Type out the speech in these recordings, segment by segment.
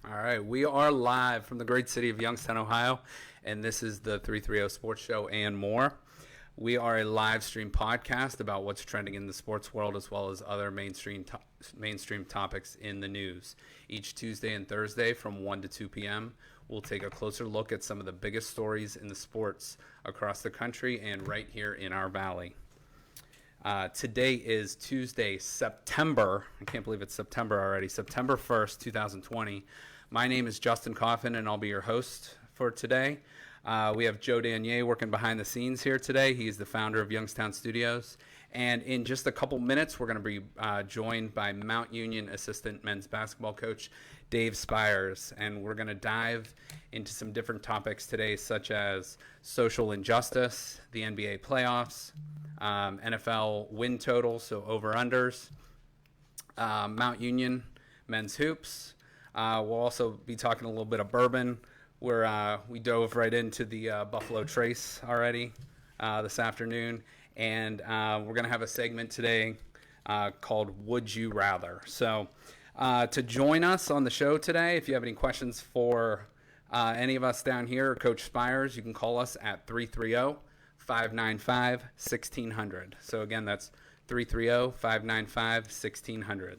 All right, we are live from the great city of Youngstown, Ohio, and this is the 330 Sports Show and more. We are a live stream podcast about what's trending in the sports world as well as other mainstream topics in the news. Each Tuesday and Thursday from 1 to 2 p.m., we'll take a closer look at some of the biggest stories in the sports across the country and right here in our valley. Today is Tuesday, September, I can't believe it's September already, September 1st, 2020. My name is Justin Coffin, and I'll be your host for today. We have Joe Danier working behind the scenes here today. He's the founder of Youngstown Studios. And in just a couple minutes, we're going to be joined by Mount Union assistant men's basketball coach Dave Spires. And we're going to dive into some different topics today, such as social injustice, the NBA playoffs, NFL win totals, so over-unders, Mount Union men's hoops. We'll also be talking a little bit of bourbon, where we dove right into the Buffalo Trace already this afternoon. And we're going to have a segment today called Would You Rather? So to join us on the show today, if you have any questions for any of us down here or Coach Spires, you can call us at 330-595-1600. So again, that's 330-595-1600.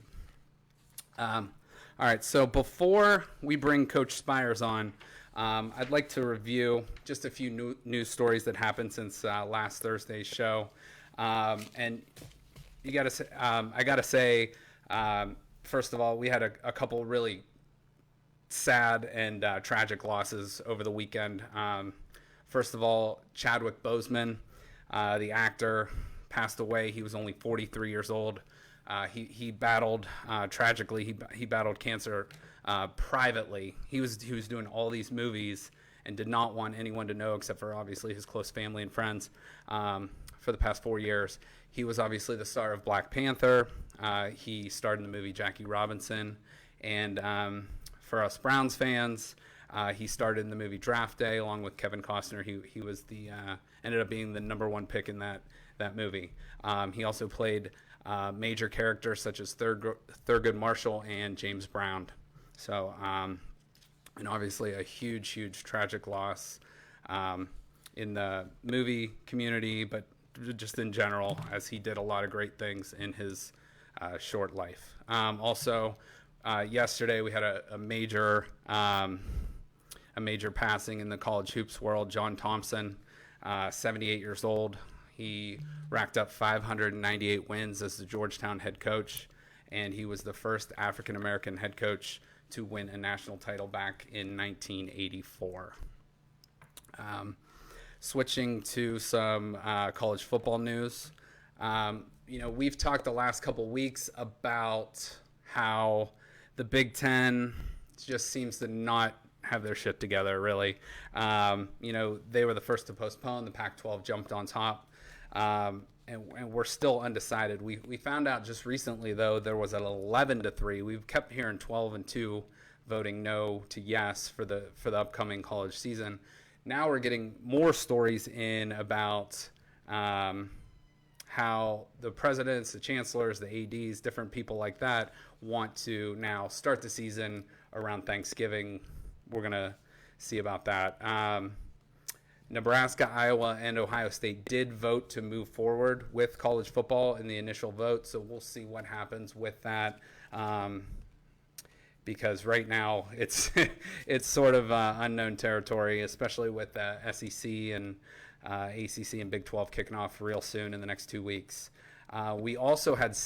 All right, so before we bring Coach Spires on, I'd like to review just a few news stories that happened since last Thursday's show. And I gotta say, first of all, we had a couple really sad and tragic losses over the weekend. First of all, Chadwick Boseman, the actor, passed away. He was only 43 years old. He battled tragically. He battled cancer privately. He was doing all these movies and did not want anyone to know except for obviously his close family and friends for the past 4 years. He was obviously the star of Black Panther. He starred in the movie Jackie Robinson, and for us Browns fans, he starred in the movie Draft Day along with Kevin Costner. He was the ended up being the number one pick in that movie. He also played major characters such as Thurgood Marshall and James Brown. So, and obviously a huge tragic loss in the movie community, but just in general, as he did a lot of great things in his short life. Also, yesterday we had a major passing in the college hoops world. John Thompson, 78 years old. He racked up 598 wins as the Georgetown head coach, and he was the first African-American head coach to win a national title back in 1984. Switching to some college football news. We've talked the last couple weeks about how the Big Ten just seems to not have their shit together, really. They were the first to postpone. The Pac-12 jumped on top. And we're still undecided. We found out just recently, though, there was an 11-3. We've kept hearing 12-2 voting no to yes for the upcoming college season. Now we're getting more stories in about how the presidents, the chancellors, the ADs, different people like that want to now start the season around Thanksgiving. We're going to see about that. Nebraska, Iowa, and Ohio State did vote to move forward with college football in the initial vote, so we'll see what happens with that. Because right now it's it's sort of unknown territory, especially with the SEC and ACC and Big 12 kicking off real soon in the next 2 weeks. We also had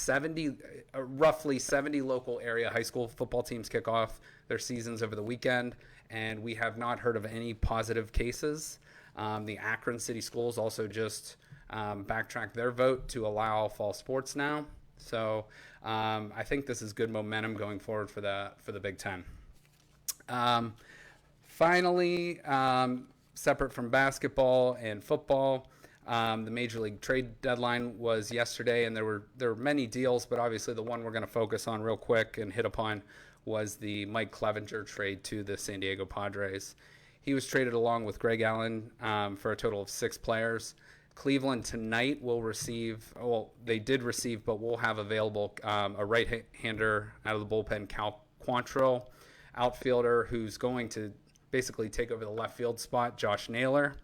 roughly 70 local area high school football teams kick off their seasons over the weekend, and we have not heard of any positive cases. The Akron City Schools also just backtracked their vote to allow fall sports now. So I think this is good momentum going forward for the Big Ten. Finally, separate from basketball and football, the Major League trade deadline was yesterday, and there were many deals, but obviously the one we're going to focus on real quick and hit upon was the Mike Clevenger trade to the San Diego Padres. He was traded along with Greg Allen for a total of 6 players. Cleveland tonight will receive, well, they did receive, but will have available a right-hander out of the bullpen, Cal Quantrill, outfielder who's going to basically take over the left field spot, Josh Naylor.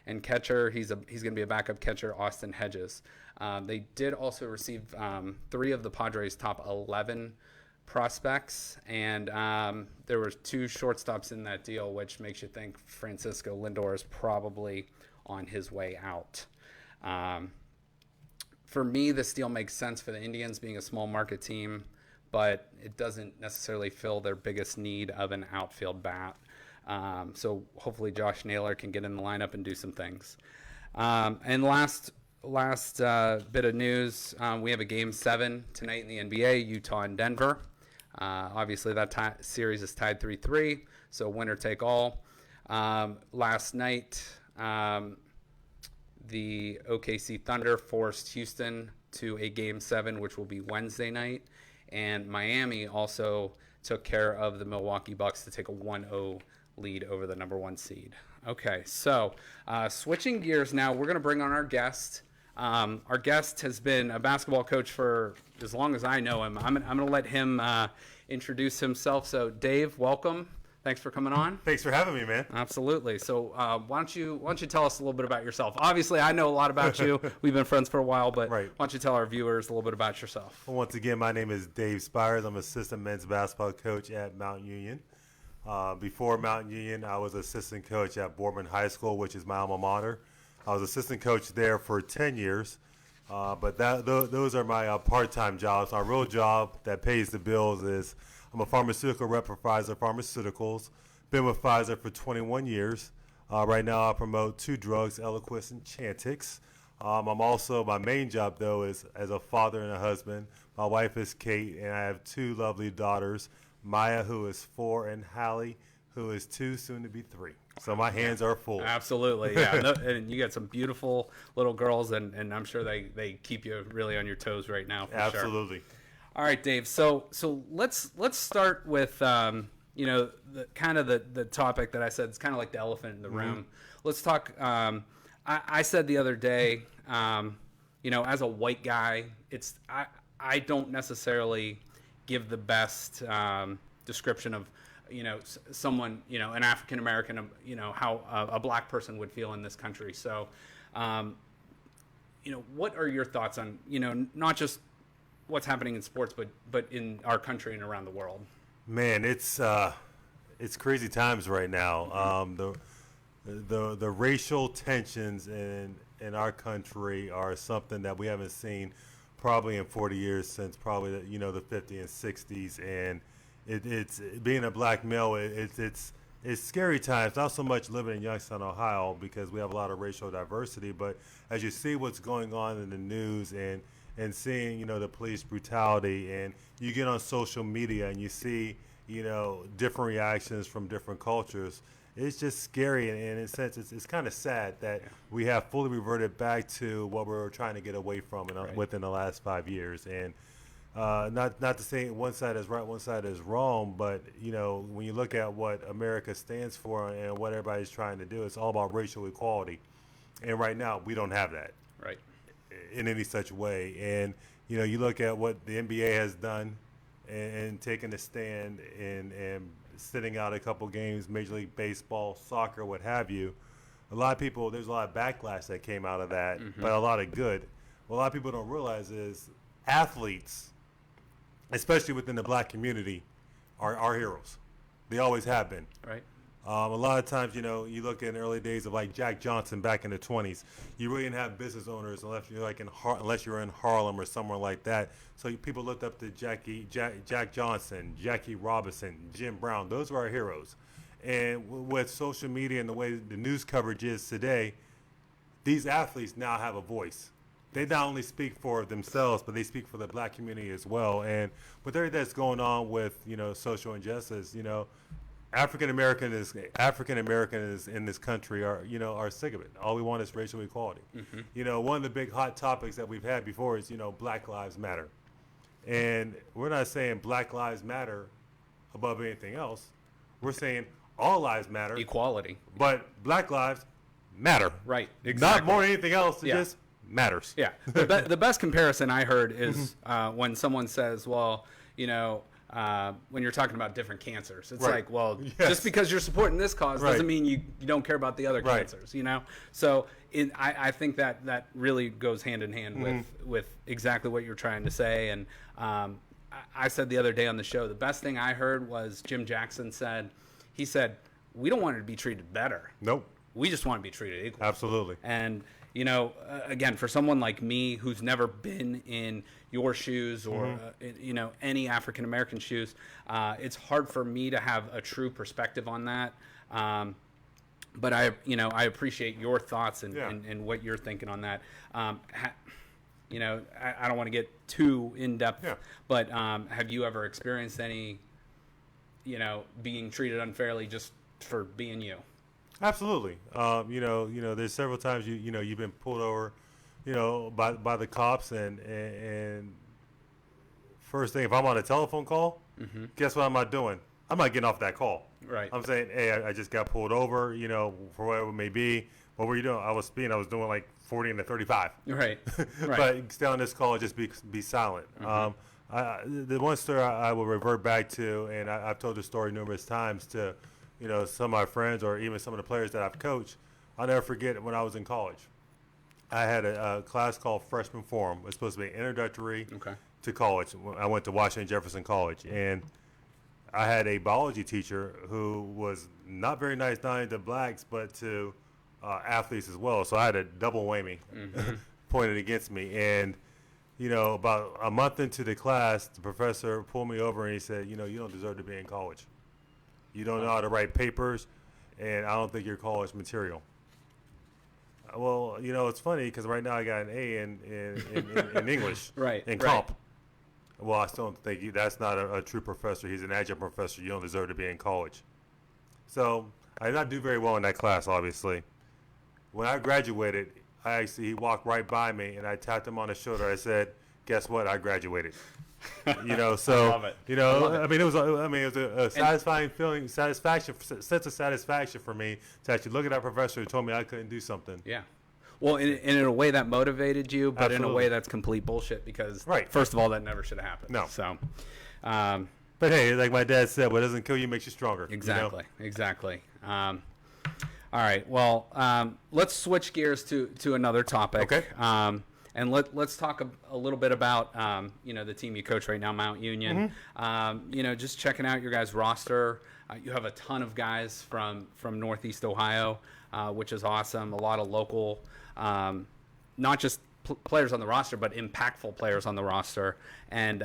And catcher, he's going to be a backup catcher, Austin Hedges. They did also receive 3 of the Padres' top 11 prospects, and there were 2 shortstops in that deal, which makes you think Francisco Lindor is probably on his way out. For me, this deal makes sense for the Indians, being a small market team, but it doesn't necessarily fill their biggest need of an outfield bat. So hopefully Josh Naylor can get in the lineup and do some things. And last bit of news, we have a Game 7 tonight in the NBA, Utah and Denver. Obviously, that series is tied 3-3, so winner take all. Last night, the OKC Thunder forced Houston to a Game 7, which will be Wednesday night. And Miami also took care of the Milwaukee Bucks to take a 1-0 lead over the number 1 seed. Okay, so switching gears now, we're going to bring on our guest. Our guest has been a basketball coach for as long as I know him. I'm going to let him introduce himself. So, Dave, welcome. Thanks for coming on. Thanks for having me, man. Absolutely. So, why don't you tell us a little bit about yourself? Obviously, I know a lot about you. We've been friends for a while, but right. Why don't you tell our viewers a little bit about yourself? Well, once again, my name is Dave Spires. I'm assistant men's basketball coach at Mount Union. Before Mount Union, I was assistant coach at Boardman High School, which is my alma mater. I was assistant coach there for 10 years, but those are my part-time jobs. My real job that pays the bills is I'm a pharmaceutical rep for Pfizer Pharmaceuticals. Been with Pfizer for 21 years. Right now I promote 2 drugs, Eliquis and Chantix. I'm also, my main job though is as a father and a husband. My wife is Kate, and I have 2 lovely daughters, Maya, who is 4, and Hallie, who is 2, soon to be 3. So my hands are full. Absolutely, yeah. And you got some beautiful little girls, and I'm sure they keep you really on your toes right now. For Absolutely. Sure. All right, Dave. So let's start with the kind of the topic that I said is kind of like the elephant in the room. Let's talk. I said the other day, as a white guy, I don't necessarily give the best description of someone, an African American, how a black person would feel in this country. So, what are your thoughts on not just what's happening in sports, but in our country and around the world? Man, it's crazy times right now. The racial tensions in our country are something that we haven't seen probably in 40 years, since probably the 50s and 60s, and it's being a black male. It's scary times. Not so much living in Youngstown, Ohio, because we have a lot of racial diversity, but as you see what's going on in the news and seeing the police brutality, and you get on social media and you see different reactions from different cultures, it's just scary, and in a sense it's kind of sad that we have fully reverted back to what we were trying to get away from within the last 5 years. And not to say one side is right, one side is wrong, but when you look at what America stands for and what everybody's trying to do, it's all about racial equality, and right now we don't have that right in any such way. And you look at what the NBA has done and taking a stand and sitting out a couple games, Major League Baseball, soccer, what have you. A lot of people, there's a lot of backlash that came out of that, but a lot of good. What a lot of people don't realize is athletes, especially within the black community, are heroes. They always have been. Right. A lot of times, you look in the early days of like Jack Johnson back in the 20s, you really didn't have business owners unless you're in Harlem or somewhere like that. So people looked up to Jack Johnson, Jackie Robinson, Jim Brown. Those were our heroes. And with social media and the way the news coverage is today, these athletes now have a voice. They not only speak for themselves, but they speak for the black community as well. And with everything that's going on with social injustice, African Americans in this country are sick of it. All we want is racial equality. One of the big hot topics that we've had before is Black Lives Matter, and we're not saying Black Lives Matter above anything else. We're saying all lives matter, equality, but Black Lives matter. Right. Exactly. Not more than anything else. It just matters. Yeah. The best comparison I heard is when someone says, "Well, when you're talking about different cancers. It's Right. like, well, Yes. just because you're supporting this cause Right. doesn't mean you don't care about the other Right. cancers, you know? So I think that really goes hand in hand with exactly what you're trying to say. And I said the other day on the show, the best thing I heard was Jim Jackson said, we don't want to be treated better. Nope. We just want to be treated equal. Absolutely. And, you know, again, for someone like me who's never been in your shoes or, you know, any African-American shoes, it's hard for me to have a true perspective on that. But I appreciate your thoughts and what you're thinking on that. You know, I don't want to get too in-depth, but have you ever experienced any, you know, being treated unfairly just for being you? Absolutely. You know, there's several times you've been pulled over, you know, by the cops, and first thing, if I'm on a telephone call, guess what I'm not doing? I'm not getting off that call. Right. I'm saying, hey, I just got pulled over, you know, for whatever it may be. What were you doing? I was speeding. I was doing like 40 and a 35. Right. But stay on this call and just be silent. The one story I will revert back to, and I've told this story numerous times to, you know, some of my friends or even some of the players that I've coached. I'll never forget when I was in college. I had a class called Freshman Forum. It was supposed to be introductory to college. I went to Washington Jefferson College, and I had a biology teacher who was not very nice, not only to blacks, but to athletes as well. So I had a double whammy pointed against me. And, you know, about a month into the class, the professor pulled me over and he said, you know, you don't deserve to be in college. You don't know how to write papers, and I don't think you're college material. Well, you know, it's funny because right now I got an A in English, in comp. Well, I still don't think that's not a true professor. He's an adjunct professor. You don't deserve to be in college. So I did not do very well in that class, obviously. When I graduated, he walked right by me, and I tapped him on the shoulder. I said, "Guess what? I graduated." You know, so I love it. You know, I mean, it was a satisfying feeling, sense of satisfaction for me to actually look at that professor who told me I couldn't do something. Yeah. Well, in a way that motivated you, but Absolutely. in a way that's complete bullshit because, first of all, that never should have happened. No. So, but hey, like my dad said, what doesn't kill you makes you stronger. Exactly. You know? Exactly. All right. Well, let's switch gears to another topic. Okay. And let's talk a little bit about you know, the team you coach right now, Mount Union. You know, just checking out your guys' roster. You have a ton of guys from Northeast Ohio, which is awesome. A lot of local, not just players on the roster, but impactful players on the roster. And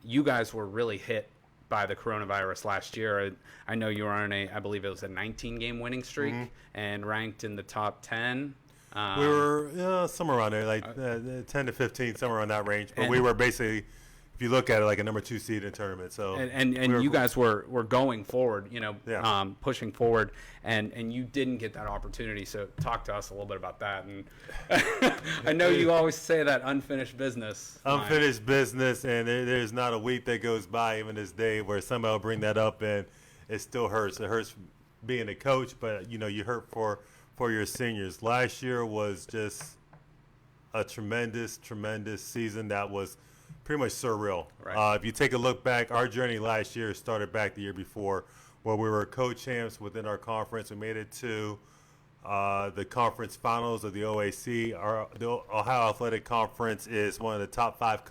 you guys were really hit by the coronavirus last year. I know you were on I believe it was a 19-game winning streak and ranked in the top 10. We were somewhere around there, like 10 to 15, somewhere around that range. But we were basically, if you look at it, like a number 2 seed in the tournament. So and you guys were going forward, you know, pushing forward, and you didn't get that opportunity. So talk to us a little bit about that. And I know you always say that unfinished business. Unfinished business, and there's not a week that goes by, even this day, where somebody will bring that up, and it still hurts. It hurts being a coach, but, you know, you hurt for your seniors. Last year was just a tremendous season that was pretty much surreal. Right. If you take a look back, our journey last year started back the year before, where we were co-champs within our conference. We made it to the conference finals of the OAC. The Ohio Athletic Conference is one of the top 5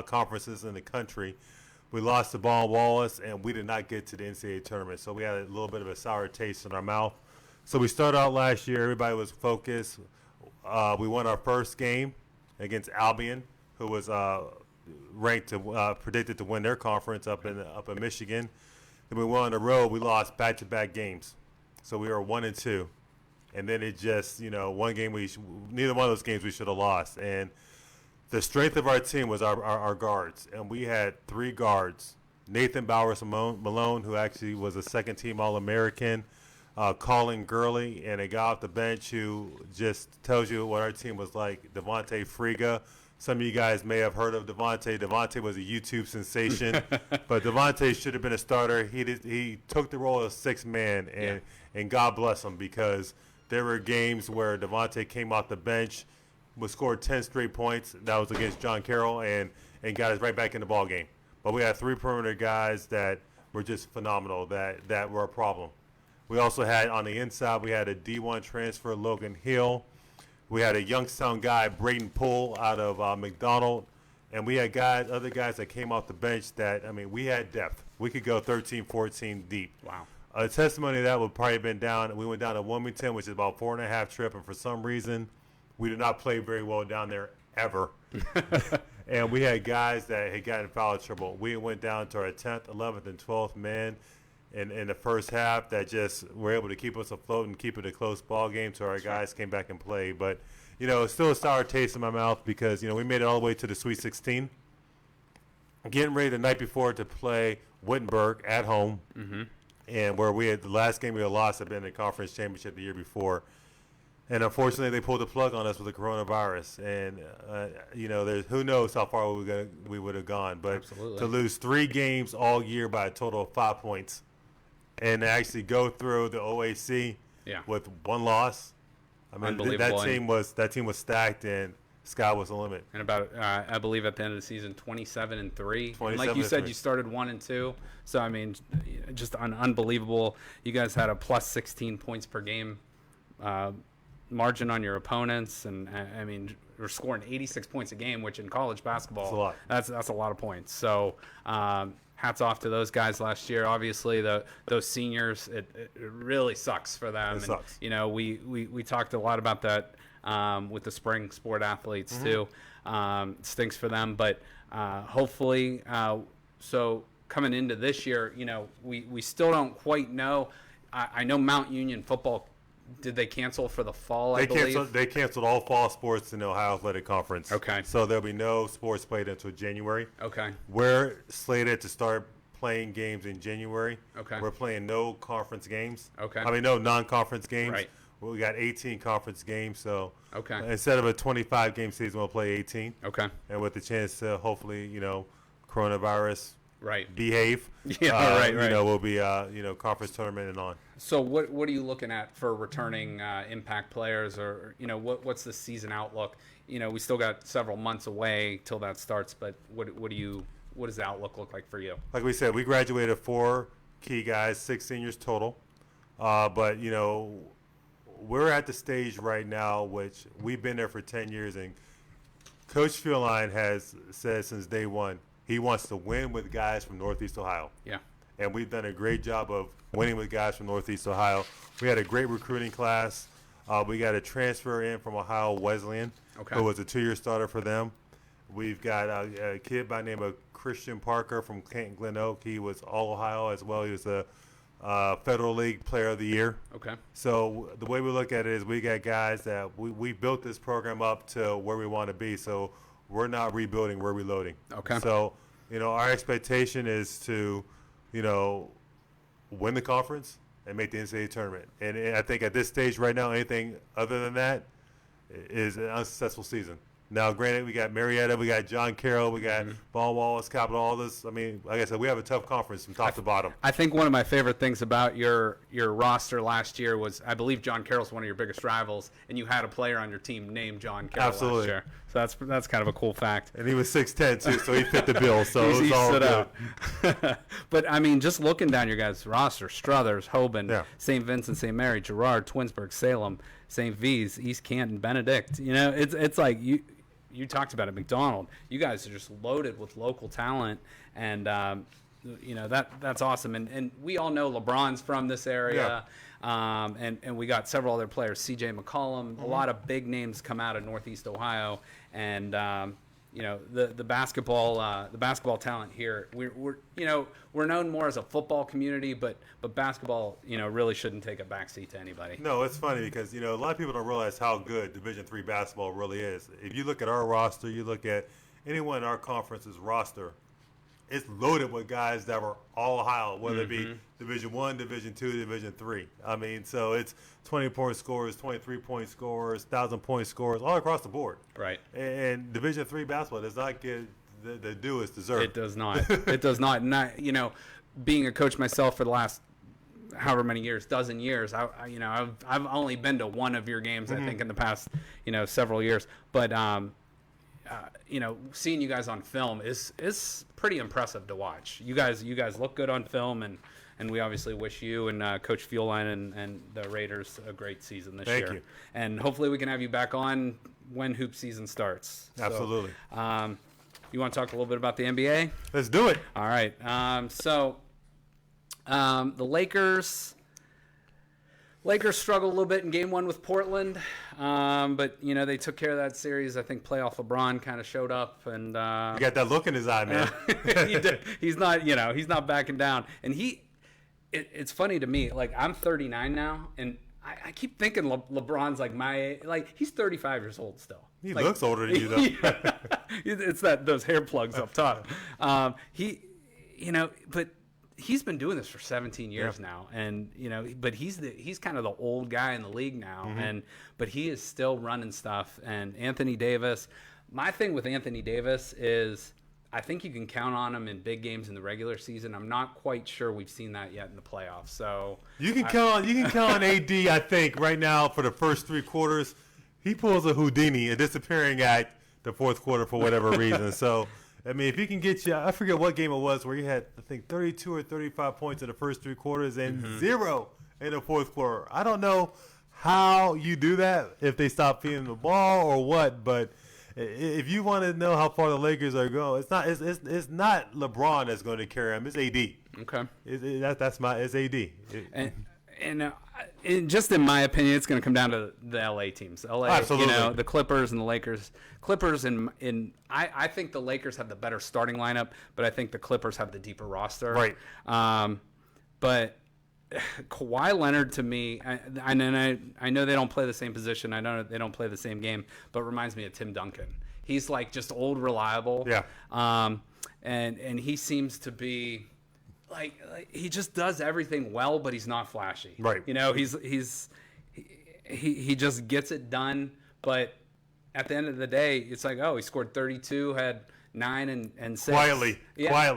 conferences in the country. We lost to Ball Wallace, and we did not get to the NCAA tournament, so we had a little bit of a sour taste in our mouth. So we started out last year. Everybody was focused. We won our first game against Albion, who was ranked predicted to win their conference up in Michigan. Then we went on the road. We lost back-to-back games, so we were 1-2. And then it just, you know, one game neither one of those games we should have lost. And the strength of our team was our guards, and we had 3 guards: Nathan Bowers Malone, who actually was a second-team All-American. Colin Gurley, and a guy off the bench who just tells you what our team was like, Devontae Friga. Some of you guys may have heard of Devontae. Devontae was a YouTube sensation, but Devontae should have been a starter. He took the role of 6th man, and God bless him, because there were games where Devontae came off the bench, scored 10 straight points. That was against John Carroll, and got us right back in the ball game. but we had 3 perimeter guys that were just phenomenal, that were a problem. We also had on the inside, we had a D1 transfer, Logan Hill. We had a Youngstown guy, Braden Poole, out of McDonald. And we had other guys that came off the bench that, I mean, we had depth. We could go 13, 14 deep. Wow. A testimony of that would probably have been down. We went down to Wilmington, which is about 4.5 trip, and for some reason, we did not play very well down there ever. And we had guys that had gotten in foul trouble. We went down to our 10th, 11th, and 12th man in the first half that just were able to keep us afloat and keep it a close ball game, so our guys came back and played. But, you know, it's still a sour taste in my mouth because, you know, we made it all the way to the Sweet 16. Getting ready the night before to play Wittenberg at home. Mm-hmm. And where we had the last game we had lost had been in the conference championship the year before. And unfortunately, they pulled the plug on us with the coronavirus. And, you know, who knows how far we would have gone. But Absolutely. To lose 3 games all year by a total of 5 points and to actually go through the OAC with 1 loss, I mean, that team was stacked and sky was the limit. And about, I believe at the end of the season, 27-3. And like you 27-3. said, you started 1-2. So, I mean, just unbelievable. You guys had a plus 16 points per game margin on your opponents, and I mean, we're scoring 86 points a game, which in college basketball, that's a lot of points. So hats off to those guys last year. Obviously, those seniors, it really sucks for them. It sucks. You know, we talked a lot about that with the spring sport athletes too. Stinks for them, but hopefully, so coming into this year, you know, we still don't quite know. I know Mount Union football. Did they cancel for the fall, I believe? They canceled all fall sports in the Ohio Athletic Conference. Okay. So there'll be no sports played until January. Okay. We're slated to start playing games in January. Okay. We're playing no conference games. Okay. I mean, no non-conference games. Right. We got 18 conference games, so Okay. instead of a 25-game season, we'll play 18. Okay. And with the chance to hopefully, you know, coronavirus Right. behave. Yeah, right. You know, we'll be, you know, conference tournament and on. So what are you looking at for returning impact players, or, you know, what's the season outlook? You know, we still got several months away till that starts, but what does the outlook look like for you? Like we said, we graduated 4 key guys, 6 seniors total. But, you know, we're at the stage right now, which we've been there for 10 years, and Coach Fieldline has said since day one, he wants to win with guys from Northeast Ohio. Yeah. And we've done a great job of winning with guys from Northeast Ohio. We had a great recruiting class. We got a transfer in from Ohio Wesleyan, who was a 2-year starter for them. We've got a kid by the name of Christian Parker from Canton Glen Oak. He was All Ohio as well. He was a Federal League Player of the Year. Okay. So the way we look at it is we got guys that we built this program up to where we want to be. So we're not rebuilding, we're reloading. Okay. So, you know, our expectation is to, you know, win the conference and make the NCAA tournament. And I think at this stage right now, anything other than that is an unsuccessful season. Now, granted, we got Marietta, we got John Carroll, we got Ball Wallace, Capital, all this. I mean, like I said, we have a tough conference from top to bottom. I think one of my favorite things about your roster last year was, I believe John Carroll's one of your biggest rivals, and you had a player on your team named John Carroll last year. So that's kind of a cool fact. And he was 6'10", too, so he fit the bill. So it was all good. But, I mean, just looking down your guys' roster, Struthers, Hoban, St. Vincent, St. Mary, Girard, Twinsburg, Salem, St. V's, East Canton, Benedict. You know, it's like you talked about it, McDonald. You guys are just loaded with local talent, and you know that's awesome. And we all know LeBron's from this area, and we got several other players. C.J. McCollum, a lot of big names come out of Northeast Ohio, and you know the basketball talent here. We're known more as a football community, but basketball, you know, really shouldn't take a backseat to anybody. No, it's funny because, you know, a lot of people don't realize how good Division III basketball really is. If you look at our roster, you look at anyone in our conference's roster, it's loaded with guys that were all Ohio, whether it be Division I, Division II, Division III. I mean, so it's 20-point scorers, 23-point scorers, 1,000-point scorers, all across the board. Right. And Division III basketball does not get the due it's deserved. It does not. It does not. And you know, being a coach myself for the last however many years, dozen years, I've only been to one of your games, I think, in the past, you know, several years. But seeing you guys on film is pretty impressive to watch. You guys look good on film, and we obviously wish you and Coach Fueline and the Raiders a great season this year. Thank you. And hopefully we can have you back on when hoop season starts. Absolutely. So, you want to talk a little bit about the NBA? Let's do it. All right. The Lakers struggled a little bit in game 1 with Portland, but they took care of that series. I think playoff LeBron kind of showed up, and You got that look in his eye, man. he's not backing down. And it's funny to me. Like, I'm 39 now, and I keep thinking LeBron's he's 35 years old still. He looks older than you, though. Yeah. It's those hair plugs up top. But he's been doing this for 17 years now, and but he's kind of the old guy in the league now, but he is still running stuff. And Anthony Davis, my thing with Anthony Davis is I think you can count on him in big games in the regular season. I'm not quite sure we've seen that yet in the playoffs. So you can count on AD. I think right now for the first 3 quarters, he pulls a Houdini, a disappearing act the fourth quarter for whatever reason. So. I mean, if he can get you, I forget what game it was where he had, I think, 32 or 35 points in the first 3 quarters and 0 in the fourth quarter. I don't know how you do that, if they stop feeding the ball or what, but if you want to know how far the Lakers are going, it's not LeBron that's going to carry him. It's AD. Okay. It's AD. And just in my opinion, it's going to come down to the LA teams. LA, absolutely. The Clippers and the Lakers. Clippers I think the Lakers have the better starting lineup, but I think the Clippers have the deeper roster. Right. But Kawhi Leonard, to me, I know they don't play the same position. I know they don't play the same game, but reminds me of Tim Duncan. He's like just old, reliable. Yeah. And he seems to be. Like he just does everything well, but he's not flashy. Right. He just gets it done. But at the end of the day, it's like, oh, he scored 32, had 9 and 6. Quietly.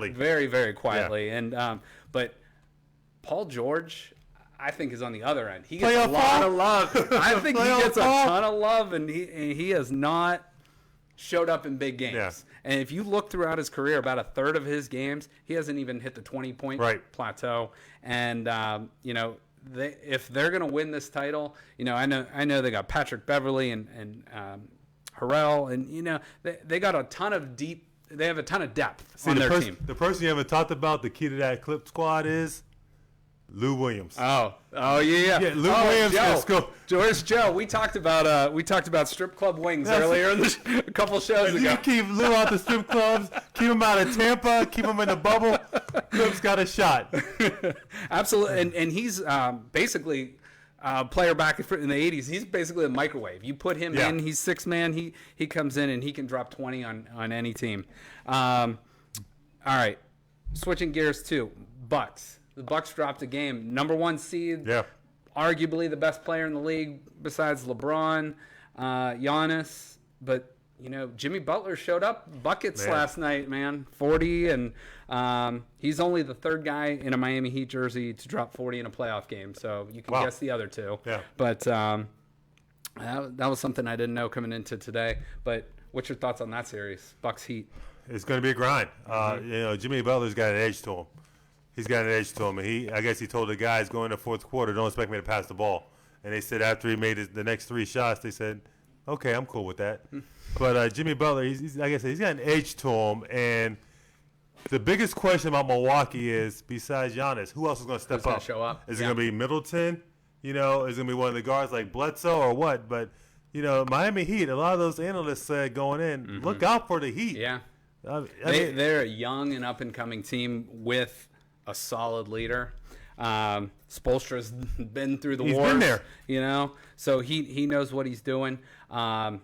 Very, very quietly. Yeah. And but Paul George, I think, is on the other end. He gets Playoff a lot Paul? of love. I think he gets a Paul? ton of love, and he has not showed up in big games. Yeah. And if you look throughout his career, about a third of his games, he hasn't even hit the 20-point plateau. And, if they're going to win this title, I know they got Patrick Beverly and Harrell, and, they got a ton of they have a ton of depth on their team. The person you haven't talked about, the key to that clip squad is Lou Williams. Oh yeah. Lou Williams. Let's go. George Joe. We talked about strip club wings earlier a couple shows ago. You can keep Lou out the strip clubs, keep him out of Tampa, keep him in the bubble. Lou's got a shot. Absolutely, and he's basically a player back in the 80s. He's basically a microwave. You put him in, he's 6-man. He comes in and he can drop 20 on any team. All right, switching gears to Bucks. The Bucks dropped a game. Number 1 seed. Yeah. Arguably the best player in the league besides LeBron, Giannis. But, Jimmy Butler showed up buckets last night, man. 40, and he's only the 3rd guy in a Miami Heat jersey to drop 40 in a playoff game. So you can guess the other 2. Yeah. But that was something I didn't know coming into today. But what's your thoughts on that series, Bucks Heat? It's going to be a grind. Jimmy Butler's got an edge to him. He's got an edge to him, and I guess he told the guys going into the fourth quarter, don't expect me to pass the ball. And they said after he made the next 3 shots, they said, okay, I'm cool with that. But Jimmy Butler, he's like I said, he's got an edge to him. And the biggest question about Milwaukee is, besides Giannis, who else is going to step up? Show up? Is it going to be Middleton? Is it going to be one of the guards like Bledsoe or what? But, Miami Heat, a lot of those analysts said going in, look out for the Heat. Yeah. They're a young and up-and-coming team with a solid leader. Spoelstra's been through the wars. He's been there. So he knows what he's doing. But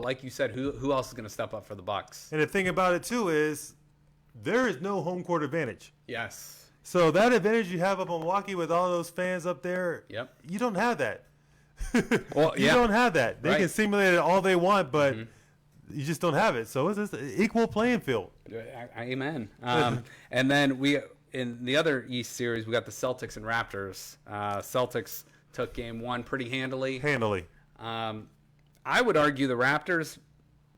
like you said, who else is going to step up for the Bucks? And the thing about it, too, is there is no home court advantage. Yes. So that advantage you have up in Milwaukee with all those fans up there, you don't have that. You don't have that. They can simulate it all they want, but you just don't have it. So it's an equal playing field. Amen. And then in the other East series, we got the Celtics and Raptors. Celtics took game 1 pretty handily. Handily. I would argue the Raptors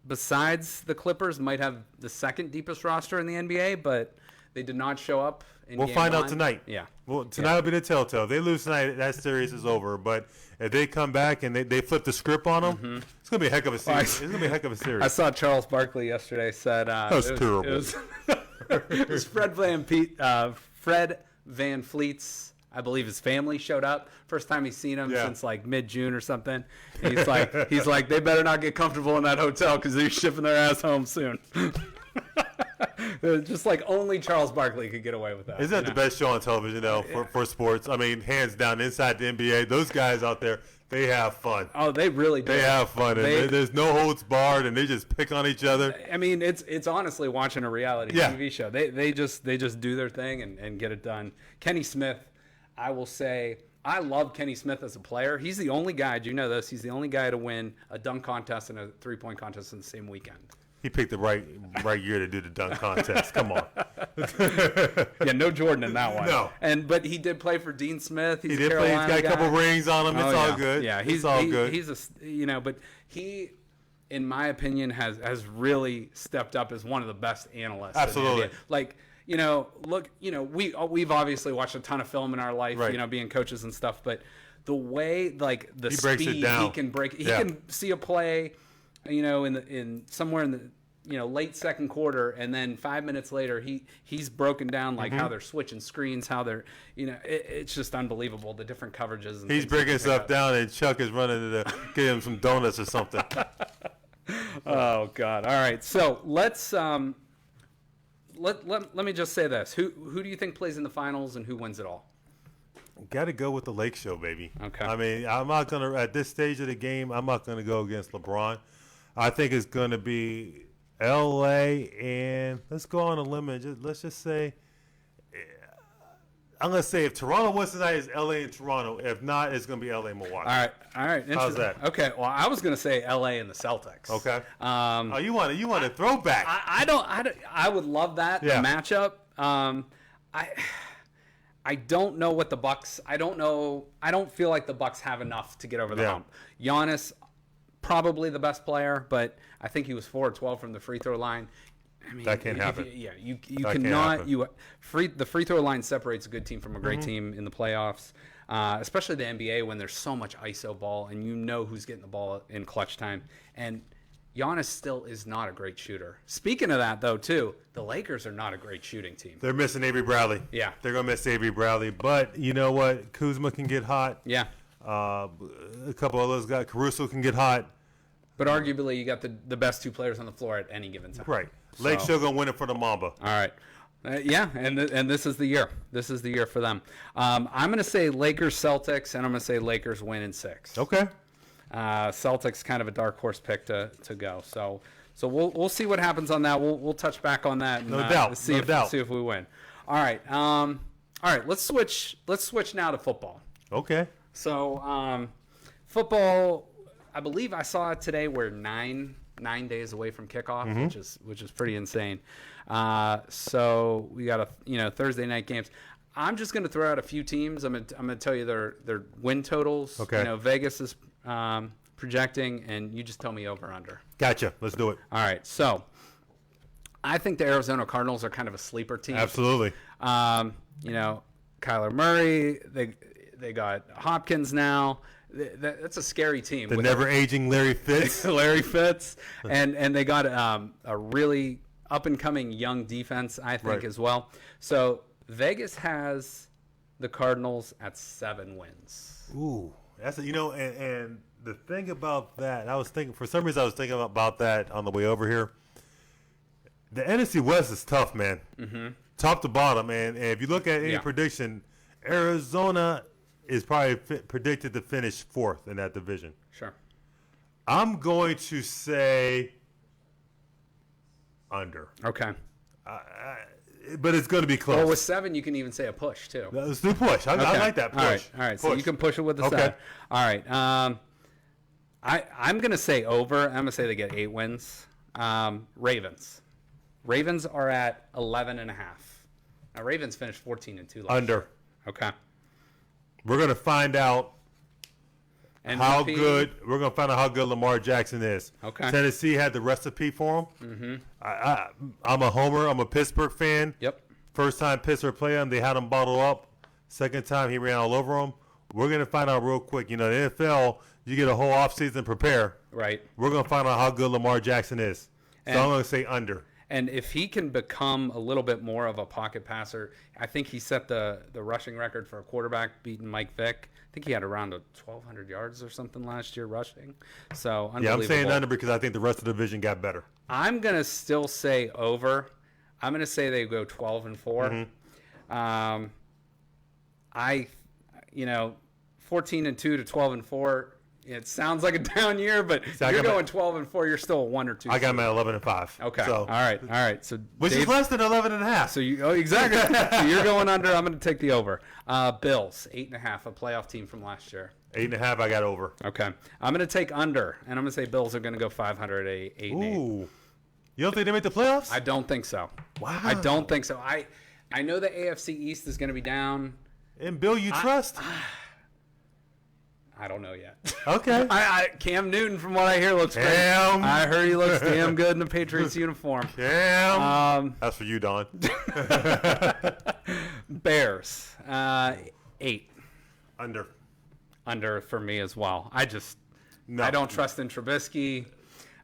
besides the Clippers, might have the second deepest roster in the NBA, but they did not show up in We'll game find one. out tonight. Yeah. Well, tonight will be the telltale. If they lose tonight, that series is over. But if they come back and they flip the script on them, it's going to be a heck of a series. It's going to be a heck of a series. I saw Charles Barkley yesterday said that was terrible. It was Fred Van Fleet's, I believe his family showed up. First time he's seen him since like mid-June or something. And he's like, they better not get comfortable in that hotel because they're shipping their ass home soon. Just like only Charles Barkley could get away with that. Isn't that the best show on television, though, for sports? I mean, hands down, inside the NBA, those guys out there, they have fun. Oh, they really do. They have fun. And there's no holds barred, and they just pick on each other. I mean, it's honestly watching a reality TV show. They just do their thing and get it done. Kenny Smith, I will say, I love Kenny Smith as a player. He's the only guy, do you know this? He's the only guy to win a dunk contest and a three-point contest in the same weekend. He picked the right year to do the dunk contest. Come on. Yeah, no Jordan in that one. No. But he did play for Dean Smith. He did play. He's got a couple rings on him. It's all good. Yeah, it's all good. He's but he, in my opinion, has really stepped up as one of the best analysts. Absolutely. Like, look, we've obviously watched a ton of film in our life, right. Being coaches and stuff, but the way, like, the he breaks speed it down. he can break, he can see a play, in somewhere in the late second quarter, and then 5 minutes later he's broken down like how they're switching screens, how they're it's just unbelievable, the different coverages. And he's breaking stuff down, and Chuck is running to get him some donuts or something. Oh God! All right, so let's let me just say this: who do you think plays in the finals, and who wins it all? Got to go with the Lake Show, baby. Okay. I mean, I'm not gonna at this stage of the game. I'm not gonna go against LeBron. I think it's gonna be LA, and let's go on a limb and let's just say, I'm gonna say if Toronto wins tonight, it's LA and Toronto. If not, it's gonna be LA and Milwaukee. All right. How's that? Okay. Well, I was gonna say LA and the Celtics. Okay. You want a throwback? I would love that matchup. I don't know what the Bucks. I don't feel like the Bucks have enough to get over the hump. Giannis, probably the best player, but I think he was 4-12 from the free throw line. I mean, that can't happen. You cannot. The free throw line separates a good team from a great team in the playoffs, especially the NBA when there's so much ISO ball and who's getting the ball in clutch time. And Giannis still is not a great shooter. Speaking of that, though, too, the Lakers are not a great shooting team. They're missing Avery Bradley. Yeah, they're gonna miss Avery Bradley, but you know what? Kuzma can get hot. Yeah. A couple of those guys, Caruso can get hot. But arguably, you got the best two players on the floor at any given time. Right. Lake Show gonna win it for the Mamba. All right. And this is the year. This is the year for them. I'm gonna say Lakers Celtics, and I'm gonna say Lakers win in 6. Okay. Celtics kind of a dark horse pick to go. So we'll see what happens on that. We'll touch back on that. And, no doubt. See if we win. All right. All right. Let's switch now to football. Okay. So football. I believe I saw it today. We're 9 days away from kickoff, which is pretty insane. So we got Thursday night games. I'm just going to throw out a few teams. I'm going to tell you their win totals. Okay. Vegas is projecting, and you just tell me over under. Gotcha. Let's do it. All right. So I think the Arizona Cardinals are kind of a sleeper team. Absolutely. Kyler Murray. They got Hopkins now. That's a scary team. The never-aging Larry Fitz. Larry Fitz. And they got a really up-and-coming young defense, I think, as well. So Vegas has the Cardinals at 7 wins. Ooh. That's and the thing about that, for some reason I was thinking about that on the way over here. The NFC West is tough, man. Mm-hmm. Top to bottom. And if you look at any prediction, Arizona is probably predicted to finish 4th in that division. Sure. I'm going to say under. Okay. But it's going to be close. Well, with 7, you can even say a push, too. Let's do push. I like that push. All right. Push. So you can push it with the 7. All right. I'm going to say over. I'm going to say they get 8 wins. Ravens. Ravens are at 11.5. Now, Ravens finished 14-2 last under. year. Okay. We're going to find out how MVP. good we're going to find out how good Lamar Jackson is. Okay. Tennessee had the recipe for him. I'm a homer. I'm a Pittsburgh fan. Yep. First time Pittsburgh played him, they had him bottled up. Second time, he ran all over him. We're going to find out real quick. You know, the NFL, you get a whole offseason to prepare. Right. We're going to find out how good Lamar Jackson is. So I'm going to say under. And if he can become a little bit more of a pocket passer, I think he set the rushing record for a quarterback, beating Mike Vick. I think he had around 1,200 yards or something last year rushing. So, unbelievable. Yeah, I'm saying under because I think the rest of the division got better. I'm going to still say over. I'm going to say they go 12-4. 14-2 to 12-4. It sounds like a down year, but you're going 12-4. You're still 1 or 2. I got him at 11-5. Okay. So, all right. So which is less than 11.5. So exactly. So you're going under. I'm going to take the over. Bills 8.5, a playoff team from last year. 8.5. I got over. Okay. I'm going to take under, and I'm going to say Bills are going to go 500, 8-8. Ooh. You don't think they make the playoffs? I don't think so. Wow. I don't think so. I know the AFC East is going to be down. And Bill, you trust? I don't know yet. Okay. Cam Newton, from what I hear, looks great. I heard he looks damn good in the Patriots uniform. Cam. That's for you, Don. Bears 8. Under For me as well. I No. don't trust in Trubisky.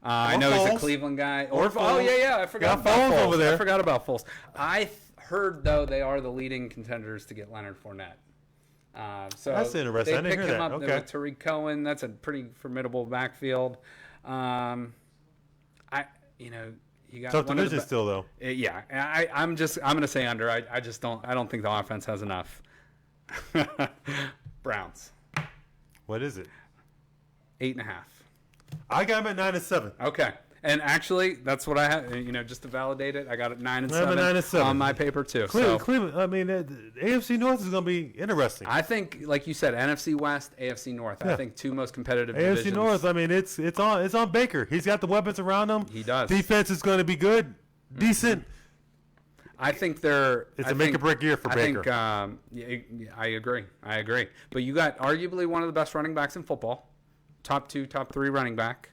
I know he's a Cleveland guy. I forgot about Foles over there. I forgot about Foles. I heard, though, they are the leading contenders to get Leonard Fournette. So that's interesting. I didn't hear that. Okay. With Tariq Cohen, that's a pretty formidable backfield. You got tough division still, though. Yeah, I'm going to say under. I don't think the offense has enough. Browns. What is it? 8.5. I got him at 9-7. Okay. And actually, that's what I have. Just to validate it, I got it 9-7 on my paper too. Cleveland. I mean, the AFC North is going to be interesting. I think, like you said, NFC West, AFC North. Yeah. I think two most competitive AFC divisions. North. I mean, it's on Baker. He's got the weapons around him. He does. Defense is going to be good, decent. I think It's a make or break year for Baker. I agree. But you got arguably one of the best running backs in football. Top 2, top 3 running back.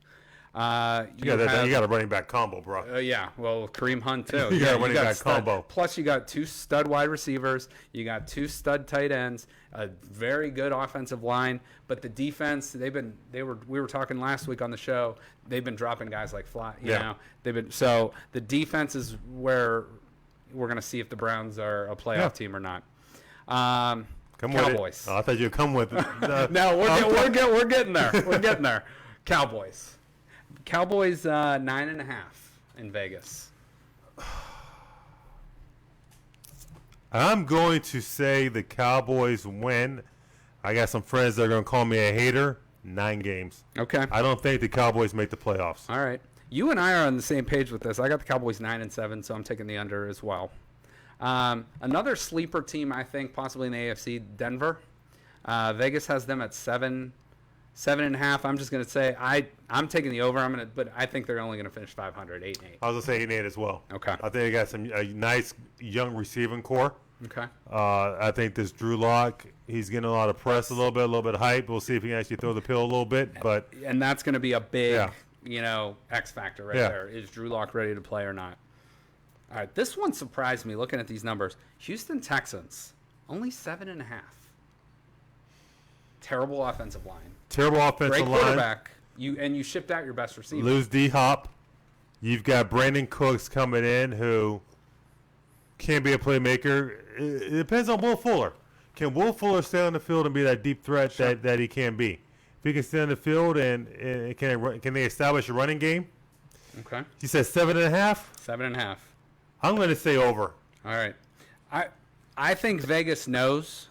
You got a running back combo, bro. Yeah, well, Kareem Hunt too. you got a running back combo. Plus, you got 2 stud wide receivers. You got 2 stud tight ends. A very good offensive line. But the defense, we were talking last week on the show. They've been dropping guys like fly. You know, so the defense is where we're going to see if the Browns are a playoff team or not. Cowboys. I thought you'd come with it. No, we're getting there. We're getting there. Cowboys 9.5 in Vegas. I'm going to say the Cowboys win. I got some friends that are going to call me a hater. 9 games. Okay. I don't think the Cowboys make the playoffs. All right. You and I are on the same page with this. I got the Cowboys 9-7, so I'm taking the under as well. Another sleeper team, I think, possibly in the AFC, Denver. Vegas has them at 7.5. I'm just going to say I'm taking the over. But I think they're only going to finish 500, 8-8. I was going to say 8-8 as well. Okay. I think they got a nice young receiving core. Okay. I think this Drew Lock, he's getting a lot of press, a little bit of hype. We'll see if he can actually throw the pill a little bit. And that's going to be a big, X factor right there. Is Drew Lock ready to play or not? All right, this one surprised me looking at these numbers. Houston Texans, only 7.5. Terrible offensive line. Great quarterback. You shipped out your best receiver. Lose D-Hop. You've got Brandon Cooks coming in who can be a playmaker. It depends on Will Fuller. Can Will Fuller stay on the field and be that deep threat that he can be? If he can stay on the field and can they establish a running game? Okay. You said 7.5? 7.5. I'm going to say over. All right. I think Vegas knows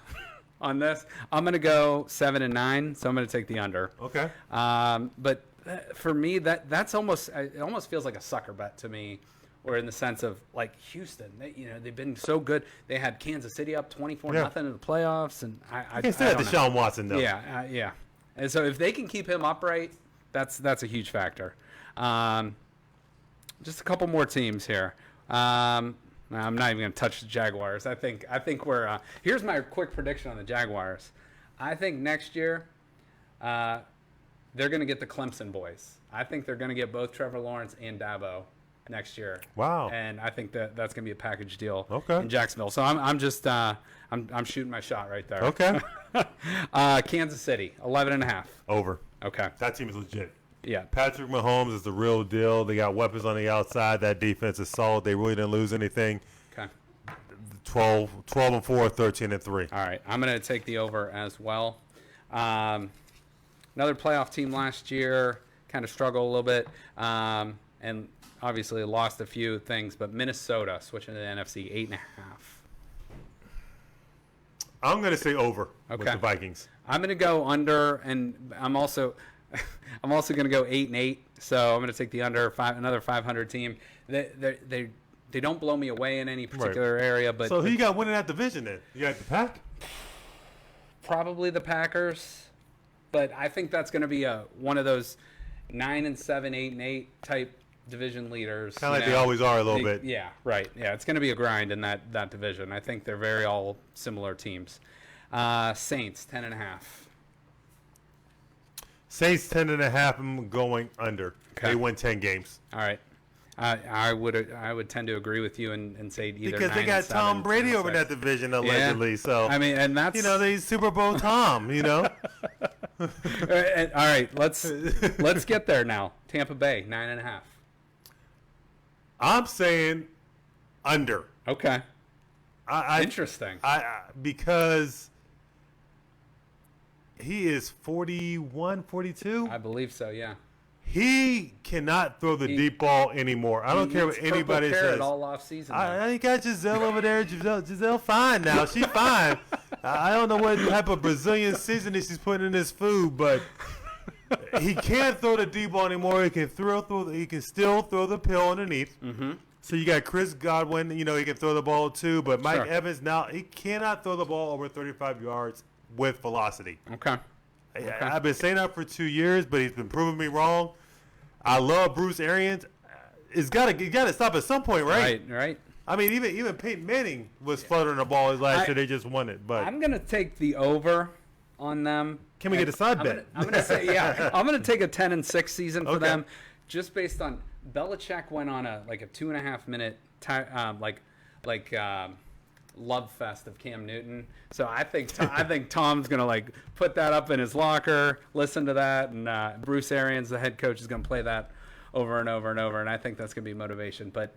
on this. I'm going to go 7-9, so I'm going to take the under. Okay. But for me, that's almost feels like a sucker bet to me, or in the sense of like Houston. They've been so good. They had Kansas City up 24-0 in the playoffs, and I can't say that to Deshaun Watson though. Yeah. And so if they can keep him upright, that's a huge factor. Just a couple more teams here. I'm not even going to touch the Jaguars. I think we're here's my quick prediction on the Jaguars. I think next year They're going to get the Clemson boys. I think they're going to get both Trevor Lawrence and Dabo next year. Wow. And I think that's going to be a package deal Okay. in Jacksonville. So I'm just I'm shooting my shot right there. Okay. Kansas City, 11.5. Over. Okay. That team is legit. Yeah. Patrick Mahomes is the real deal. They got weapons on the outside. That defense is solid. They really didn't lose anything. Okay. 12-4, 13-3. All right. I'm going to take the over as well. Another playoff team last year, kind of struggled a little bit, and obviously lost a few things. But Minnesota switching to the NFC, 8.5. I'm going to say over with Okay. the Vikings. I'm going to go under, and I'm also going to go 8-8. So I'm going to take the under. Another 500 team. They don't blow me away in any particular area, but So who you got winning that division then? You got the Pack? probably the Packers. But I think that's going to be one of those 9-7, 8-8 type division leaders. Kind of like they always are a little bit. Yeah, right. Yeah, it's going to be a grind in that division. I think they're very all similar teams. Saints, 10.5. Saints 10.5. I'm going under. Okay. They win 10 games. All right. I would tend to agree with you and say either Because they 9 got and 7, Tom Brady 10 and over 6. that division allegedly. Yeah. So I mean, and that's they Super Bowl Tom. all right. Let's get there now. Tampa Bay, 9.5. I'm saying under. Okay. I Interesting. because he is 41, 42. I believe so. Yeah. He cannot throw the deep ball anymore. I don't care what anybody says. All off season. I got Giselle over there. Giselle fine now. She fine. I don't know what type of Brazilian seasoning she's putting in his food, but he can't throw the deep ball anymore. He can He can still throw the pill underneath. Mm-hmm. So you got Chris Godwin. He can throw the ball too. But Mike Sure. Evans now he cannot throw the ball over 35 yards with velocity. Okay. I've been saying that for 2 years, but he's been proving me wrong. I love Bruce Arians. It's got to stop at some point, right? Right. I mean, even Peyton Manning was fluttering the ball his last year. They just won it. But I'm gonna take the over on them. Can we get a side bet? I'm gonna say I'm gonna take a 10-6 season for Okay. them, just based on Belichick went on a 2.5 minute love fest of Cam Newton. So I think Tom's gonna put that up in his locker, listen to that, and Bruce Arians, the head coach, is gonna play that over and over and over, and I think that's gonna be motivation. But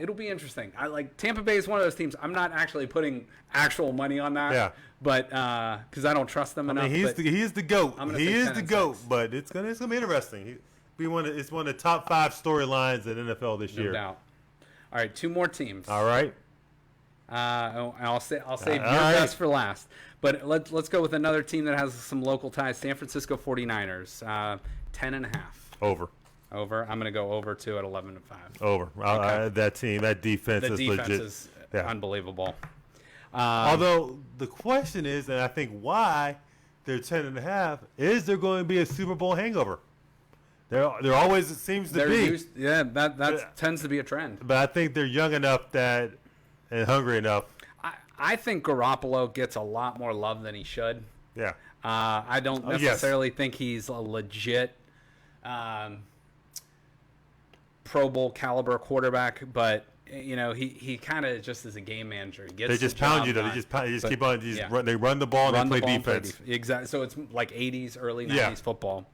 it'll be interesting. Tampa Bay is one of those teams. I'm not actually putting actual money on that. Yeah. But because I don't trust them enough. he is the GOAT. He is the GOAT. But it's gonna be interesting. It's one of the top 5 storylines in NFL this year. No doubt. All right, 2 more teams. All right. I'll save your right. best for last. But let's go with another team that has some local ties. San Francisco 49ers, 10.5. Over. Over. I'm going to go over 2 at 11-5. Over. Okay. That team, that defense The is defense legit. is Yeah. unbelievable. Although the question is, and I think why they're 10.5, is there going to be a Super Bowl hangover? There always seems to be. That tends to be a trend. But I think they're young enough and hungry enough. I think Garoppolo gets a lot more love than he should. Yeah. I don't necessarily think he's a legit Pro Bowl caliber quarterback, but he kind of just is a game manager. He gets They just pound you though. They just keep on. They run the ball and they play defense. Exactly. So it's like 80s, early 90s Yeah. football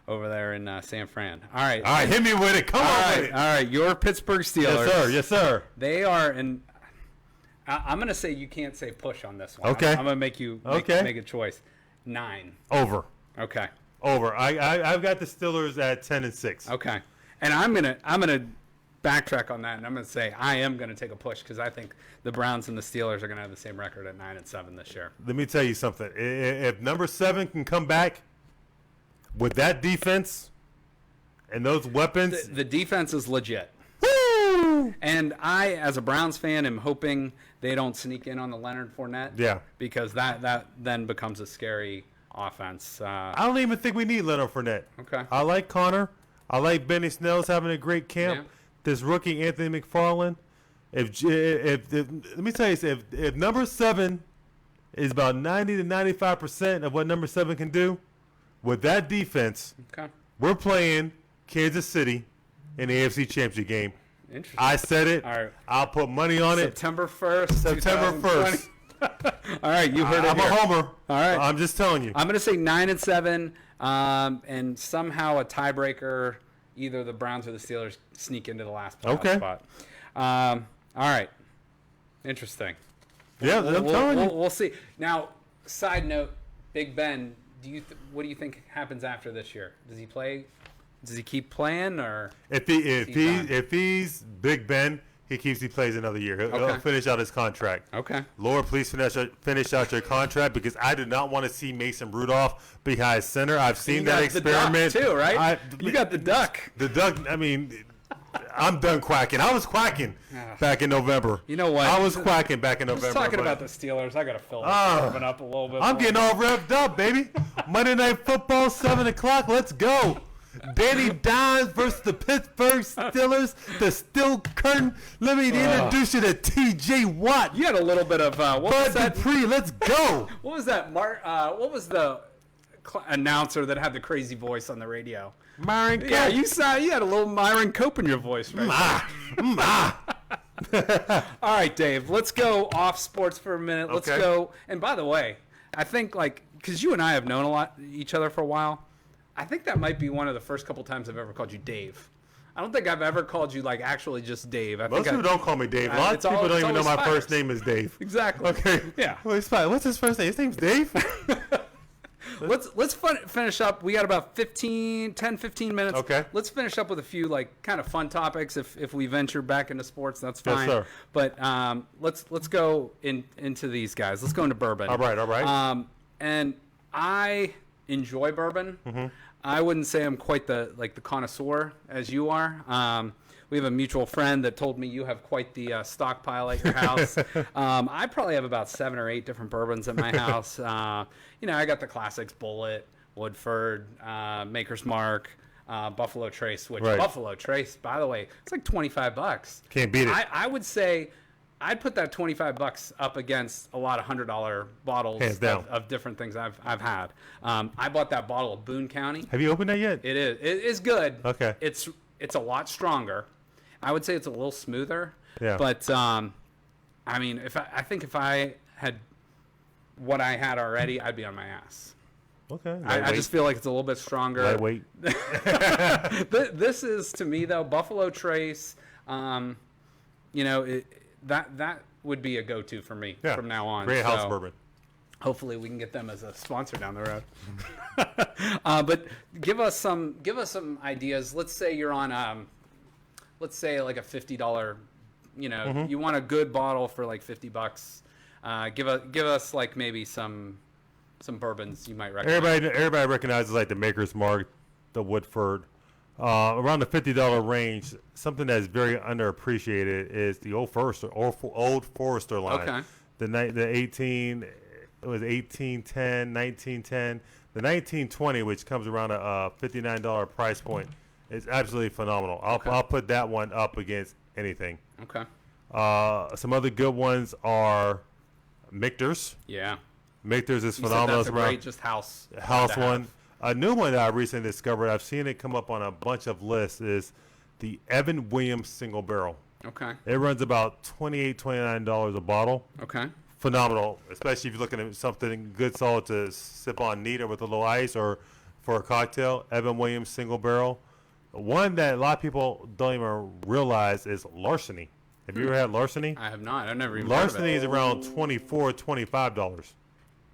over there in San Fran. All right. All right, hit me with it. Come on with it. All right. Your Pittsburgh Steelers. Yes, sir. Yes, sir. They are, and I'm going to say you can't say push on this one. Okay. I'm going to make you make a choice. 9. Over. Okay. Over. I've got the Steelers at 10-6. Okay. And I'm gonna backtrack on that, and I'm gonna say I am gonna take a push because I think the Browns and the Steelers are gonna have the same record at 9-7 this year. Let me tell you something. If number 7 can come back with that defense and those weapons, The defense is legit. woo! And I, as a Browns fan, am hoping they don't sneak in on the Leonard Fournette. Yeah. Because that then becomes a scary offense. I don't even think we need Leonard Fournette. Okay. I like Connor. I like Benny Snell's having a great camp. Yeah. This rookie Anthony McFarland. If let me tell you, if number 7 is about 90 to 95% of what number 7 can do, with that defense, Okay. we're playing Kansas City in the AFC Championship game. Interesting. I said it. All right. I'll put money on it. September 1st. September 2020. 1st. All right, you heard it I'm here. a homer. All right. I'm just telling you. I'm going to say 9-7, and somehow a tiebreaker, either the Browns or the Steelers sneak into the last playoff spot. All right. Interesting. Yeah, I'm telling you. We'll see. Now, side note, Big Ben, what do you think happens after this year? Does he play? Does he keep playing, or If he's Big Ben, he plays another year. He'll finish out his contract. Okay. Lord, please finish out your contract, because I do not want to see Mason Rudolph behind center. I've seen that experiment the duck too, right? You got the duck. The duck. I mean, I'm done quacking. I was quacking back in November. You know what? I was quacking back in November. Just talking about the Steelers, I got to fill this up a little bit. I'm getting all revved up, baby. Monday Night Football, 7 o'clock. Let's go. Danny Dimes versus the Pittsburgh Steelers. The Steel Curtain. Let me introduce you to T.J. Watt. You had a little bit of what was that? Dupree, let's go. What was that? What was the announcer that had the crazy voice on the radio? Myron Cope. Yeah, you had a little Myron Cope in your voice, right? All right, Dave. Let's go off sports for a minute. Let's go. And by the way, I think because you and I have known each other for a while. I think that might be one of the first couple times I've ever called you Dave. I don't think I've ever called you actually just Dave. Most people don't call me Dave. A lot of people don't even know my first name is Dave. Exactly. Okay. Yeah. What's his first name? His name's Dave. Let's finish up. We got about 10, 15 minutes. Okay. Let's finish up with a few kind of fun topics. If we venture back into sports, that's fine. Yes, sir. But let's go into these guys. Let's go into bourbon. All right. And I enjoy bourbon. Mm-hmm. I wouldn't say I'm quite the connoisseur as you are. We have a mutual friend that told me you have quite the stockpile at your house. I probably have about 7 or 8 different bourbons at my house. I got the classics: Bulleit, Woodford, Maker's Mark, Buffalo Trace. Which Buffalo Trace, by the way, it's like $25. Can't beat it. I would say I'd put that $25 up against a lot of $100 bottles of different things I've had. I bought that bottle of Boone County. Have you opened that yet? It is. It is good. Okay. It's a lot stronger. I would say it's a little smoother. Yeah. But I think if I had what I had already, I'd be on my ass. Okay. I just feel like it's a little bit stronger. Lightweight. This is, to me though, Buffalo Trace. That would be a go-to for me from now on. Great house bourbon. Hopefully we can get them as a sponsor down the road. But give us some ideas. Let's say you're on let's say like a $50, you want a good bottle for like $50. Give us like maybe some bourbons you might recommend. Everybody recognizes like the Maker's Mark, the Woodford. Around the $50 range, something that's very underappreciated is the Old Forester line. Okay. The 1810, 1910, the 1920, which comes around a $59 price point, is absolutely phenomenal. I'll put that one up against anything. Okay. Some other good ones are Michter's. Yeah. Michter's is phenomenal. That's a great just house one. A new one that I recently discovered, I've seen it come up on a bunch of lists, is the Evan Williams Single Barrel. Okay. It runs about $28, $29 a bottle. Okay. Phenomenal, especially if you're looking at something good solid to sip on neat or with a little ice or for a cocktail. Evan Williams Single Barrel. One that a lot of people don't even realize is Larceny. Have you ever had Larceny? I have not. I've never even Larceny heard of it. is around $24, $25.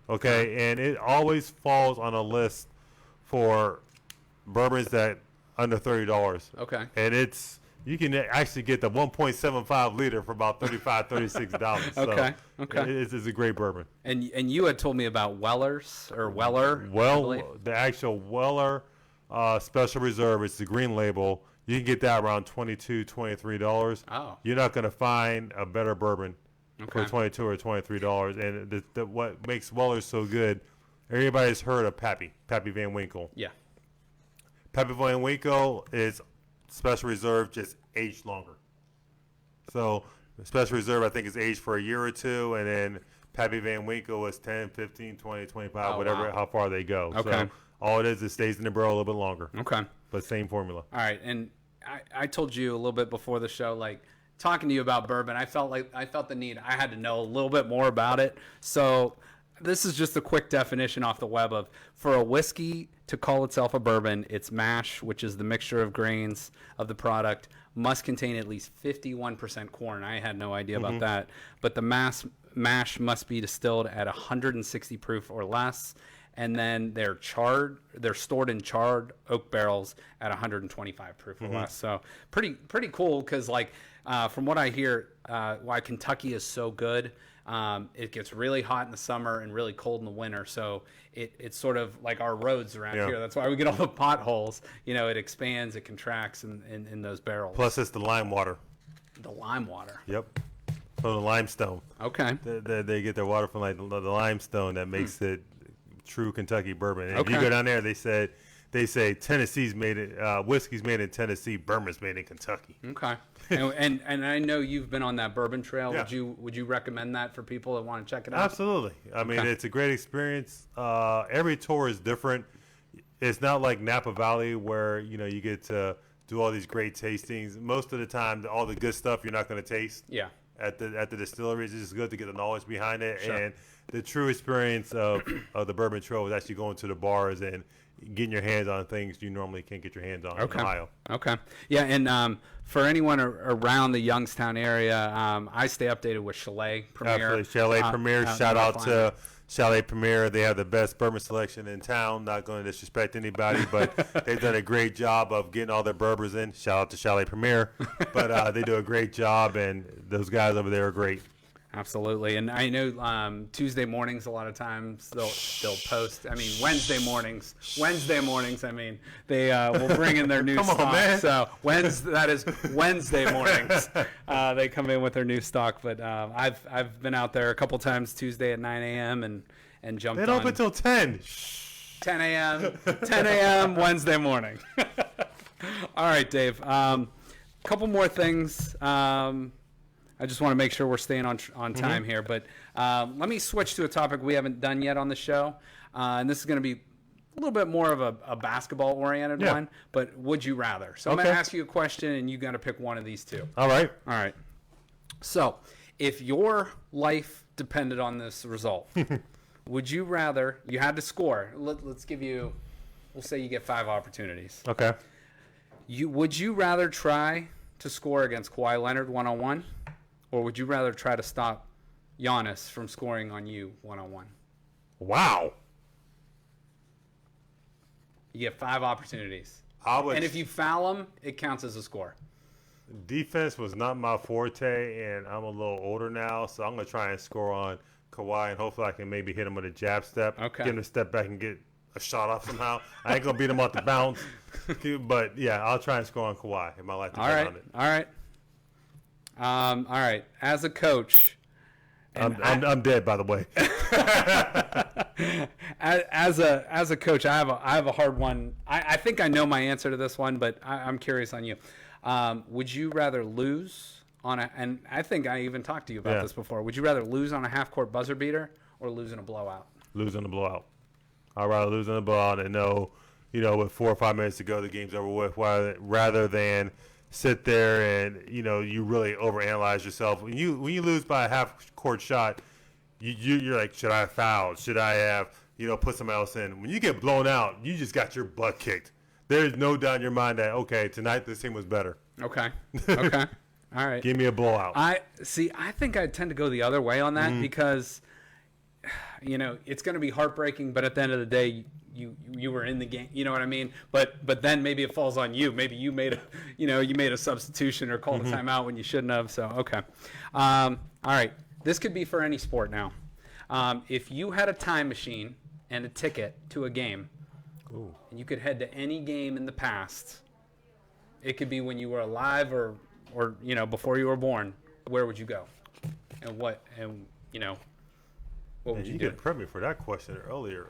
Okay, and it always falls on a list for bourbons that under $30. Okay. And you can actually get the 1.75 liter for about $35, $36. Okay. So Okay. It's a great bourbon. And you had told me about Weller's or Weller. The actual Weller Special Reserve, it's the green label. You can get that around $22, $23. Oh. You're not going to find a better bourbon for Okay. $22 or $23. And what makes Weller so good, everybody's heard of Pappy Van Winkle. Yeah. Pappy Van Winkle is Special Reserve, just aged longer. So the Special Reserve, I think, is aged for a year or two, and then Pappy Van Winkle is 10, 15, 20, 25, Oh, whatever, wow. how far they go. Okay. So all it stays in the barrel a little bit longer. Okay. But same formula. All right, and I told you a little bit before the show, like talking to you about bourbon, I felt the need. I had to know a little bit more about it. So this is just a quick definition off the web of, for a whiskey to call itself a bourbon, its mash, which is the mixture of grains of the product, must contain at least 51% corn. I had no idea about that. But the mash must be distilled at 160 proof or less. And then they're stored in charred oak barrels at 125 proof or less. So pretty cool, because from what I hear, why Kentucky is so good, it gets really hot in the summer and really cold in the winter. So it's sort of like our roads around here. That's why we get all the potholes. It expands, it contracts in those barrels. Plus, it's the lime water. The lime water. Yep. From the limestone. Okay. They get their water from the limestone that makes it true Kentucky bourbon. And if Okay. you go down there, they say Tennessee's made it, whiskey's made in Tennessee, bourbon's made in Kentucky. Okay. and I know you've been on that bourbon trail. Yeah. Would you recommend that for people that want to check it out? Absolutely. I mean, it's a great experience. Every tour is different. It's not like Napa Valley where, you get to do all these great tastings. Most of the time, all the good stuff you're not going to taste. Yeah. At the distilleries, it's just good to get the knowledge behind it. Sure. And the true experience of the bourbon trail is actually going to the bars and getting your hands on things you normally can't get your hands on in Ohio. Okay. Yeah, and for anyone around the Youngstown area, I stay updated with Chalet Premier. Absolutely. Chalet Premier. Shout out to Chalet Premier. They have the best bourbon selection in town. Not going to disrespect anybody, but they've done a great job of getting all their bourbons in. Shout out to Chalet Premier. But they do a great job, and those guys over there are great. Absolutely, and I know Tuesday mornings a lot of times they'll post. I mean Wednesday mornings. I mean they will bring in their new Come on, stock. man. So that is Wednesday mornings. They come in with their new stock. But I've been out there a couple times Tuesday at 9 a.m. and jumped. They don't open on until 10. 10 a.m. 10 a.m. Wednesday morning. All right, Dave. Couple more things. I just want to make sure we're staying on time here. But let me switch to a topic we haven't done yet on the show. And this is going to be a little bit more of a basketball-oriented one. But would you rather? So I'm going to ask you a question, and you got to pick one of these two. All right. All right. So if your life depended on this result, would you rather – you had to score. Let's give you – we'll say you get 5 opportunities. Okay. Would you rather try to score against Kawhi Leonard one-on-one? Or would you rather try to stop Giannis from scoring on you one-on-one? Wow. You get 5 opportunities. And if you foul him, it counts as a score. Defense was not my forte, and I'm a little older now, so I'm going to try and score on Kawhi, and hopefully I can maybe hit him with a jab step, Okay. get him to step back and get a shot off somehow. I ain't going to beat him off the bounce, but, yeah, I'll try and score on Kawhi if my life depends on it. All right. All right. As a coach, I'm dead, by the way. as a coach, I have a hard one. I think I know my answer to this one, but I'm curious on you. Would you rather lose on and I think I even talked to you about this before. Would you rather lose on a half-court buzzer beater or lose in a blowout? Lose in the blowout. I'd rather lose in the blowout and know, with 4 or 5 minutes to go, the game's over with, rather than sit there and you really overanalyze yourself. When you lose by a half-court shot, you're like, should I have fouled? Should I have put somebody else in? When you get blown out, you just got your butt kicked. There's no doubt in your mind that tonight this team was better. Okay. All right. Give me a blowout. I think I tend to go the other way on that because it's going to be heartbreaking, but at the end of the day, you were in the game, you know what I mean? But then maybe it falls on you. Maybe you made a substitution or called a timeout when you shouldn't have. So okay. All right. This could be for any sport now. If you had a time machine and a ticket to a game, and you could head to any game in the past, it could be when you were alive or before you were born, where would you go? And what would you do? You did prep me for that question earlier.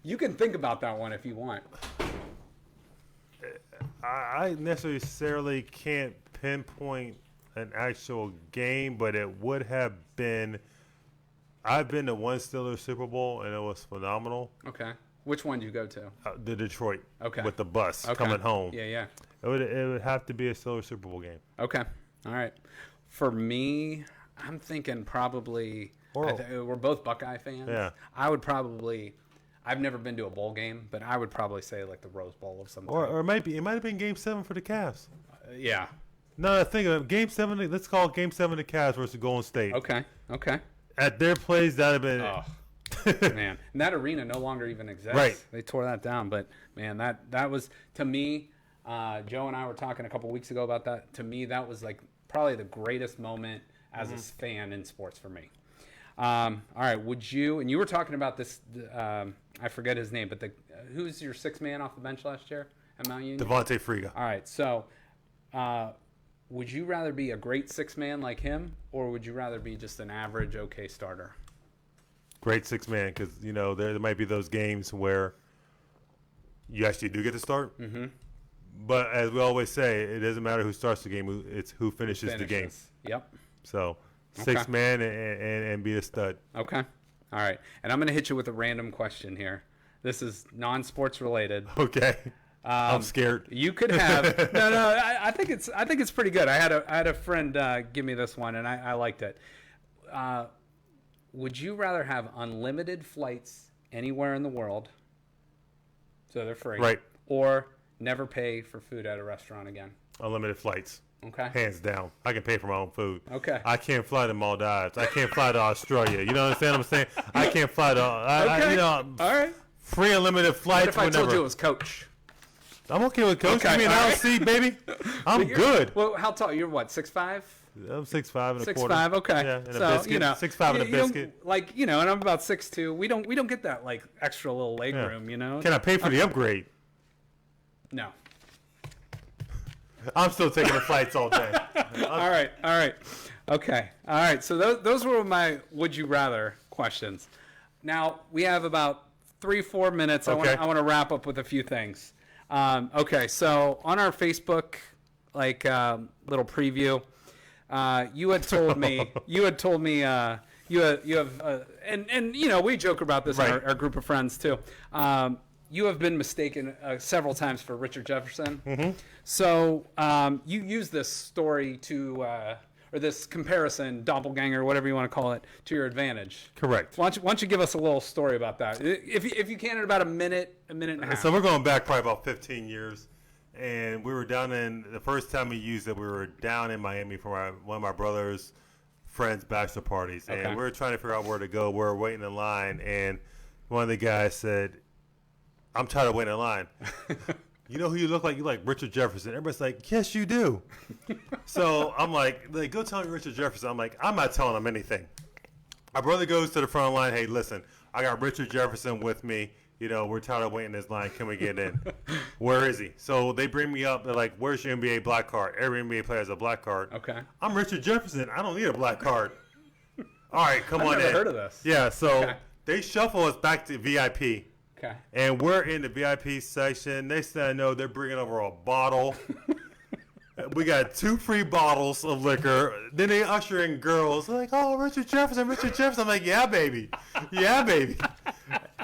You can think about that one if you want. I necessarily can't pinpoint an actual game, but it would have been. I've been to one Steelers Super Bowl, and it was phenomenal. Okay. Which one did you go to? The Detroit. Okay. With the bus Okay. coming home. Yeah. It would have to be a Steelers Super Bowl game. Okay. All right. For me, I'm thinking probably we're both Buckeye fans. Yeah. I would probably. I've never been to a bowl game, but I would probably say like the Rose Bowl of some type. Or maybe it might have been Game 7 for the Cavs. Yeah. No, think of it. Game 7. Let's call it Game 7 the Cavs versus Golden State. Okay. At their place, that would have been. Oh, man. And that arena no longer even exists. Right. They tore that down. But, man, that was, to me, Joe and I were talking a couple weeks ago about that. To me, that was like probably the greatest moment as a fan in sports for me. All right. Would you, and you were talking about this, I forget his name, but who's your sixth man off the bench last year at Mount Union? Devontae Friga. All right. So, would you rather be a great six man like him, or would you rather be just an average, okay starter? Great six man, because there might be those games where you actually do get to start. Mm-hmm. But as we always say, it doesn't matter who starts the game; it's who finishes the game. Yep. So six man and be a stud. Okay. All right. And I'm going to hit you with a random question here. This is non-sports related. Okay. I'm scared. You could have no. I think it's pretty good. I had a friend give me this one, and I liked it. Would you rather have unlimited flights anywhere in the world, so they're free, right, or never pay for food at a restaurant again? Unlimited flights. Okay. Hands down. I can pay for my own food. Okay. I can't fly to Maldives. I can't fly to Australia. You know what I'm saying? I can't fly to. Okay. All right. Free unlimited flights. What if I told you it was Coach? I'm okay with Coach. Okay, Give me an LC, baby. I'm good. Well, how tall? You're what? 6'5"? I'm 6'5" and a quarter. 6'5", okay. Yeah, and so, a biscuit. 6'5" and a biscuit. And I'm about 6'2". We don't get that like extra little leg room, Can I pay for the upgrade? No. I'm still taking the flights all day. All right. Okay. All right. So those were my would you rather questions. Now we have about 3-4 minutes. Okay. I want to wrap up with a few things. Okay. So on our Facebook, little preview, you had told me you have and we joke about this in our group of friends too. You have been mistaken several times for Richard Jefferson. Mm-hmm. So you use this story to, or this comparison, doppelganger, whatever you want to call it, to your advantage. Correct. Why don't you give us a little story about that? If you can, in about a minute and a half. So we're going back probably about 15 years. And we were down the first time we used it, we were down in Miami for one of my brother's friends' bachelor parties. And we were trying to figure out where to go. We were waiting in line. And one of the guys said, I'm tired of waiting in line. You know who you look like? You like Richard Jefferson. Everybody's like, yes, you do. So I'm like, go tell me Richard Jefferson. I'm like, I'm not telling him anything. My brother goes to the front line. Hey, listen, I got Richard Jefferson with me. We're tired of waiting in this line. Can we get in? Where is he? So they bring me up. They're like, where's your NBA black card? Every NBA player has a black card. Okay. I'm Richard Jefferson. I don't need a black card. All right, come on in. I've never heard of this. Yeah, so they shuffle us back to VIP. Okay. And we're in the VIP section. Next thing I know, they're bringing over a bottle. We got 2 free bottles of liquor. Then they usher in girls. They're like, oh, Richard Jefferson. I'm like, yeah, baby.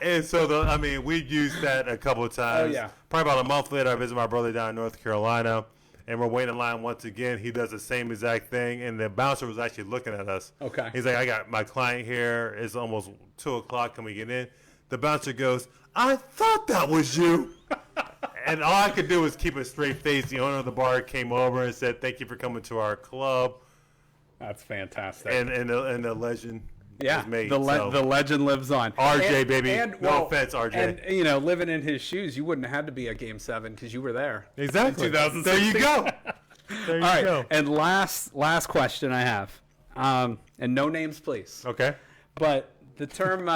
And so, we've used that a couple of times. Oh, yeah. Probably about a month later, I visit my brother down in North Carolina. And we're waiting in line once again. He does the same exact thing. And the bouncer was actually looking at us. Okay. He's like, I got my client here. It's almost 2 o'clock. Can we get in? The bouncer goes, I thought that was you. And all I could do was keep a straight face. The owner of the bar came over and said, thank you for coming to our club. That's fantastic. And the legend was made. The legend lives on. RJ, baby. No offense, RJ. And, living in his shoes, you wouldn't have had to be at Game 7 because you were there. Exactly. In 2016. There you go. There you go. And last question I have, and no names, please. Okay. But the term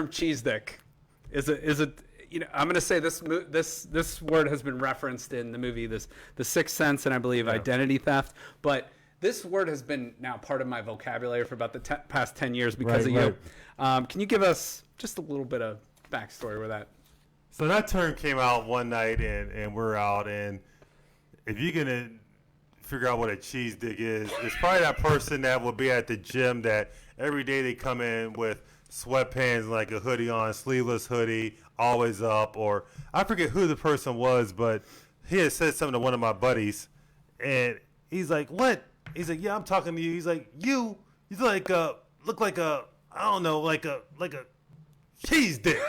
cheese dick is it I'm going to say this word has been referenced in the movie The Sixth Sense and I believe Identity Theft, but this word has been now part of my vocabulary for about the past 10 years because of you. Can you give us just a little bit of backstory with that? So that term came out one night and we're out, and if you're going to figure out what a cheese dick is. It's probably that person that will be at the gym that every day they come in with sweatpants, like a hoodie on, sleeveless hoodie, always up. Or I forget who the person was, but he had said something to one of my buddies, and he's like, "What?" He's like, "Yeah, I'm talking to you." He's like, "You like look like a, I don't know, like a cheese dick."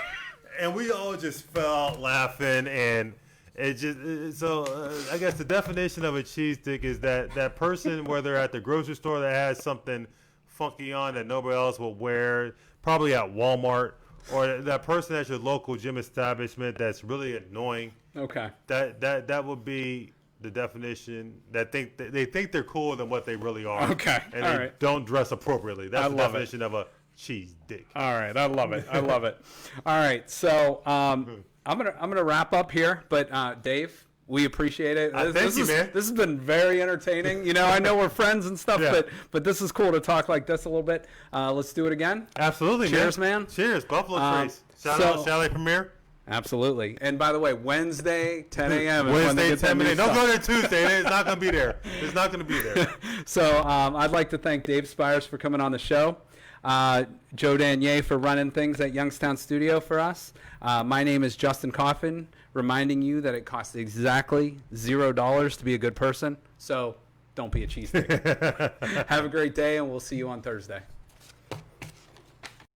And we all just fell out laughing, and I guess the definition of a cheese dick is that person, whether at the grocery store that has something funky on that nobody else will wear, probably at Walmart, or that person at your local gym establishment that's really annoying. Okay. That would be the definition. They think they're cooler than what they really are. Okay. And All they right. don't dress appropriately. That's the definition of a cheese dick. All right. I love it. I love it. All right. So I'm gonna wrap up here, but Dave, we appreciate it. Thank you, man. This has been very entertaining. I know we're friends and stuff, Yeah. but this is cool to talk like this a little bit. Let's do it again. Absolutely, Cheers, man. Cheers, Buffalo Trace. Shout out Chalet Premier. Absolutely. And by the way, Wednesday, 10 a.m. is when they Wednesday, get that 10 new minutes. Don't stuff. go there Tuesday. It's not going to be there. It's not going to be there. So I'd like to thank Dave Spires for coming on the show. Joe Danier for running things at Youngstown Studio for us. My name is Justin Coffin, reminding you that it costs exactly $0 to be a good person. So don't be a cheesesteak. Have a great day, and we'll see you on Thursday.